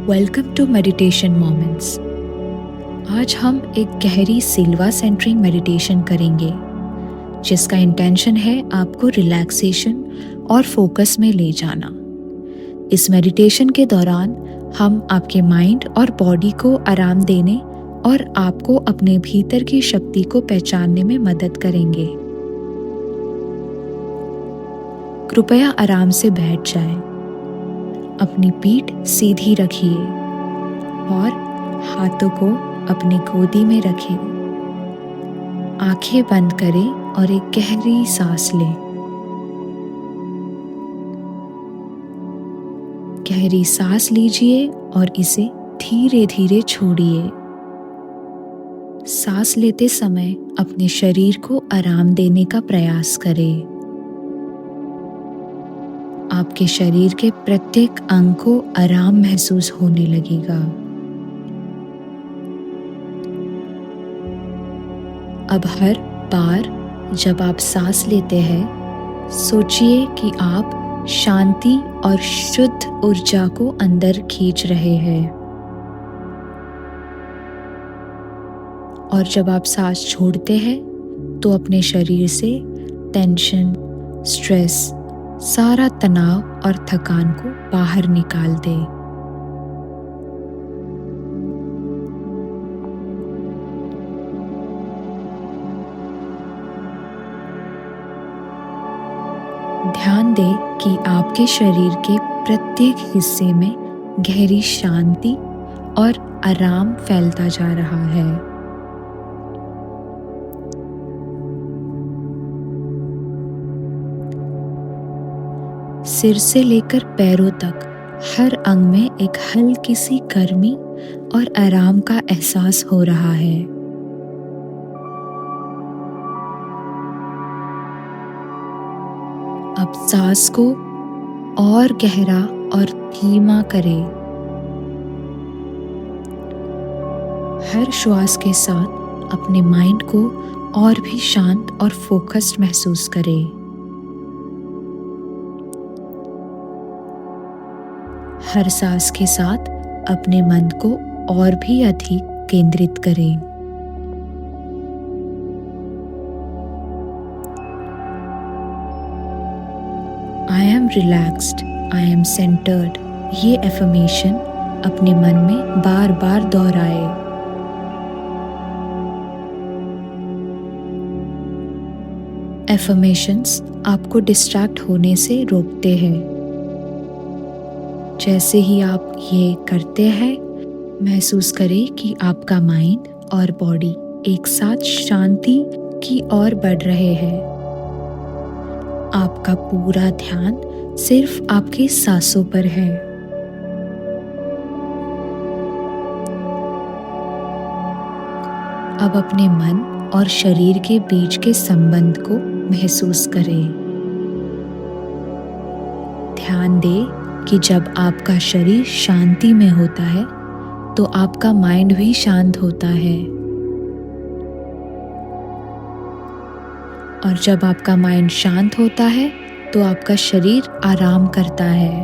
Welcome to meditation moments. आज हम एक गहरी सिल्वा सेंटरिंग मेडिटेशन करेंगे जिसका इंटेंशन है आपको रिलैक्सेशन और फोकस में ले जाना। इस मेडिटेशन के दौरान हम आपके माइंड और बॉडी को आराम देने और आपको अपने भीतर की शक्ति को पहचानने में मदद करेंगे। कृपया आराम से बैठ जाएं। अपनी पीठ सीधी रखिए और हाथों को अपनी गोदी में रखें। आंखें बंद करें और एक गहरी सांस लें। गहरी सांस लीजिए और इसे धीरे धीरे छोड़िए। सांस लेते समय अपने शरीर को आराम देने का प्रयास करें। आपके शरीर के प्रत्येक अंग को आराम महसूस होने लगेगा। अब हर बार जब आप सांस लेते हैं, सोचिए कि आप शांति और शुद्ध ऊर्जा को अंदर खींच रहे हैं। और जब आप सांस छोड़ते हैं, तो अपने शरीर से टेंशन, स्ट्रेस, सारा तनाव और थकान को बाहर निकाल दें। ध्यान दें कि आपके शरीर के प्रत्येक हिस्से में गहरी शांति और आराम फैलता जा रहा है। सिर से लेकर पैरों तक हर अंग में एक हल्की सी गर्मी और आराम का एहसास हो रहा है। अब सांस को और गहरा और धीमा करें। हर श्वास के साथ अपने माइंड को और भी शांत और फोकस्ड महसूस करें। हर सांस के साथ अपने मन को और भी अधिक केंद्रित करें। I am relaxed, I am centred. ये एफर्मेशन अपने मन में बार बार दोहराए। एफर्मेशंस आपको डिस्ट्रैक्ट होने से रोकते हैं। जैसे ही आप ये करते हैं, महसूस करें कि आपका माइंड और बॉडी एक साथ शांति की ओर बढ़ रहे हैं। आपका पूरा ध्यान सिर्फ आपकी सांसों पर है। अब अपने मन और शरीर के बीच के संबंध को महसूस करें। ध्यान दें कि जब आपका शरीर शांति में होता है, तो आपका माइंड भी शांत होता है। और जब आपका माइंड शांत होता है, तो आपका शरीर आराम करता है।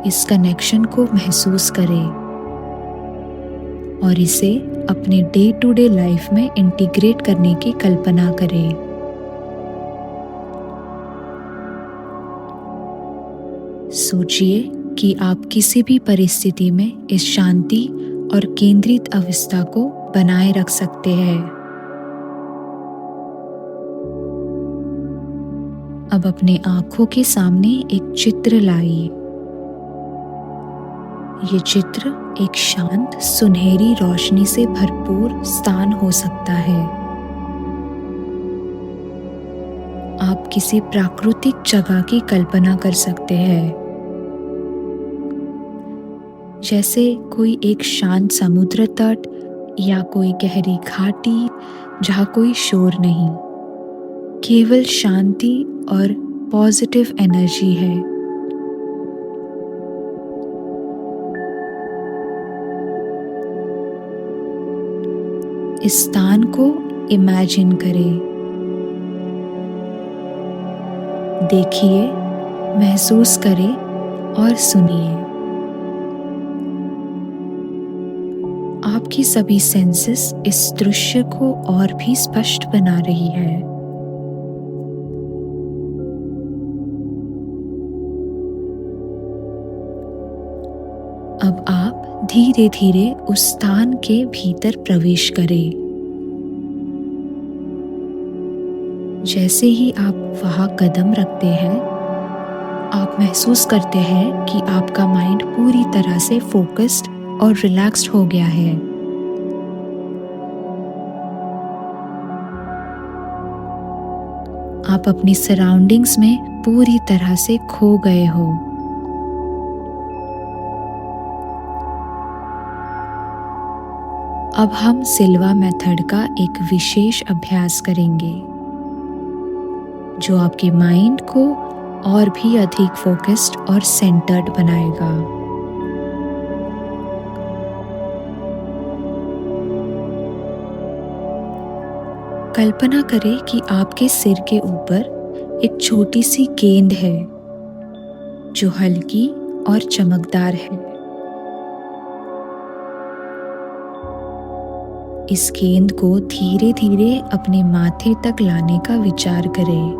इस कनेक्शन को महसूस करें और इसे अपने डे टू डे लाइफ में इंटीग्रेट करने की कल्पना करें। सोचिए कि आप किसी भी परिस्थिति में इस शांति और केंद्रित अवस्था को बनाए रख सकते हैं। अब अपने आंखों के सामने एक चित्र लाइए। ये चित्र एक शांत, सुनहरी रोशनी से भरपूर स्थान हो सकता है। आप किसी प्राकृतिक जगह की कल्पना कर सकते हैं, जैसे कोई एक शांत समुद्र तट या कोई गहरी घाटी जहाँ कोई शोर नहीं, केवल शांति और पॉजिटिव एनर्जी है। इस स्थान को इमेजिन करें। देखिए महसूस करें और सुनिए। आपकी सभी सेंसेस इस दृश्य को और भी स्पष्ट बना रही है। अब आप धीरे धीरे उस स्थान के भीतर प्रवेश करें। जैसे ही आप वहां कदम रखते हैं, आप महसूस करते हैं कि आपका माइंड पूरी तरह से फोकस्ड और रिलैक्स्ड हो गया है। आप अपनी सराउंडिंग्स में पूरी तरह से खो गए हो। अब हम सिल्वा मेथड का एक विशेष अभ्यास करेंगे जो आपके माइंड को और भी अधिक फोकस्ड और सेंटर्ड बनाएगा। कल्पना करें कि आपके सिर के ऊपर एक छोटी सी गेंद है जो हल्की और चमकदार है। इस गेंद को धीरे धीरे अपने माथे तक लाने का विचार करें।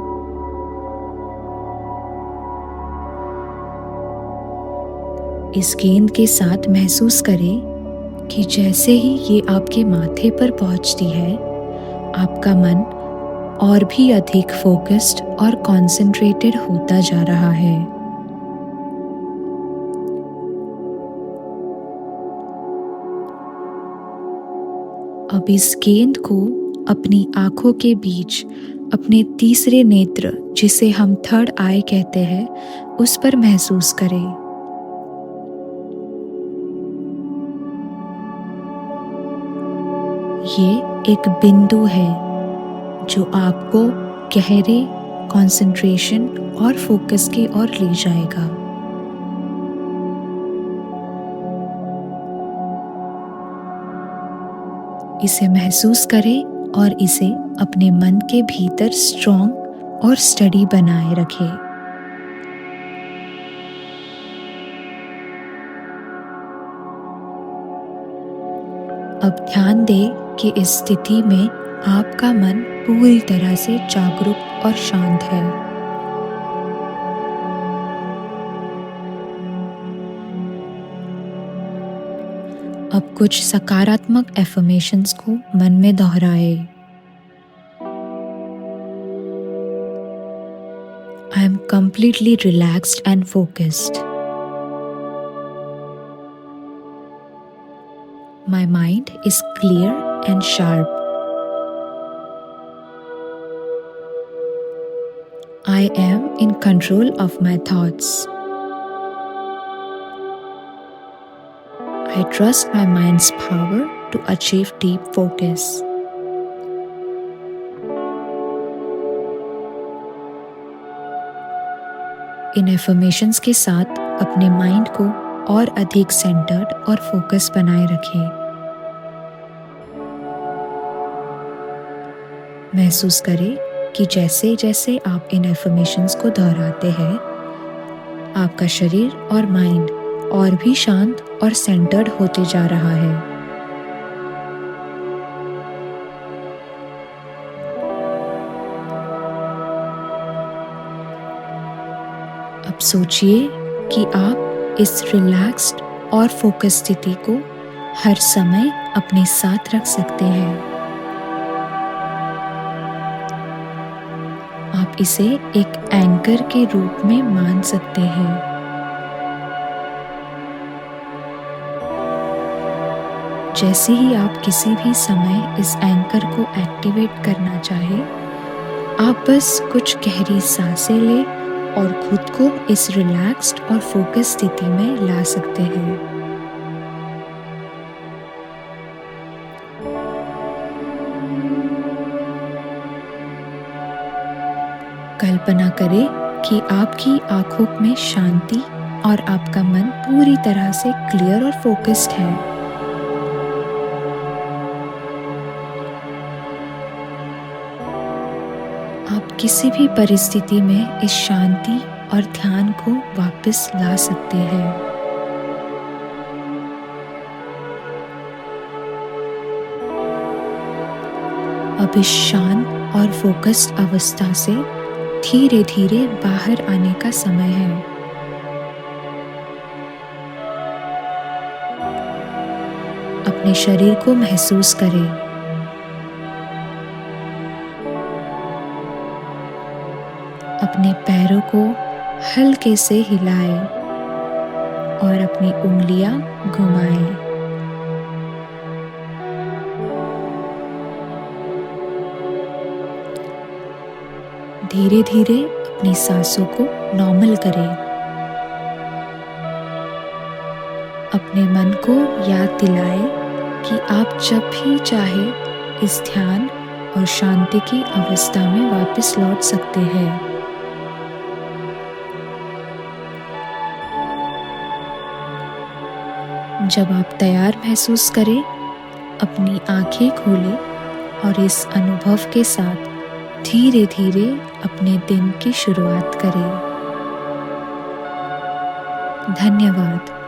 इस गेंद के साथ महसूस करें कि जैसे ही ये आपके माथे पर पहुंचती है, आपका मन और भी अधिक फोकस्ड और कंसंट्रेटेड होता जा रहा है। अब इस गेंद को अपनी आंखों के बीच अपने तीसरे नेत्र, जिसे हम थर्ड आई कहते हैं, उस पर महसूस करें। ये एक बिंदु है जो आपको गहरे कंसंट्रेशन और फोकस की ओर ले जाएगा। इसे महसूस करें और इसे अपने मन के भीतर स्ट्रॉन्ग और स्टडी बनाए रखें। अब ध्यान दें कि इस स्थिति में आपका मन पूरी तरह से जागरूक और शांत है। अब कुछ सकारात्मक एफर्मेशंस को मन में दोहराए। I am completely relaxed and focused. My mind is clear and sharp. I am in control of my thoughts. I trust my mind's power to achieve deep focus. In affirmations के साथ अपने mind को और अधिक centred और focus बनाए रखें। महसूस करें कि जैसे जैसे आप इन एफर्मेशंस को दोहराते हैं, आपका शरीर और माइंड और भी शांत और सेंटर्ड होते जा रहा है। अब सोचिए कि आप इस रिलैक्स्ड और फोकस स्थिति को हर समय अपने साथ रख सकते हैं। आप इसे एक एंकर के रूप में मान सकते हैं। जैसे ही आप किसी भी समय इस एंकर को एक्टिवेट करना चाहे, आप बस कुछ गहरी सांसें लें और खुद को इस रिलैक्स्ड और फोकस स्थिति में ला सकते हैं। कल्पना करें कि आपकी आंखों में शांति और आपका मन पूरी तरह से क्लियर और फोकस्ड है। आप किसी भी परिस्थिति में इस शांति और ध्यान को वापस ला सकते हैं। अब इस शांत और फोकस्ड अवस्था से धीरे धीरे बाहर आने का समय है। अपने शरीर को महसूस करें। अपने पैरों को हल्के से हिलाएं और अपनी उंगलियां घुमाएं। धीरे धीरे अपनी सांसों को नॉर्मल करें। अपने मन को याद दिलाएं कि आप जब भी चाहे इस ध्यान और शांति की अवस्था में वापस लौट सकते हैं। जब आप तैयार महसूस करें, अपनी आंखें खोलें और इस अनुभव के साथ धीरे धीरे अपने दिन की शुरुआत करें। धन्यवाद।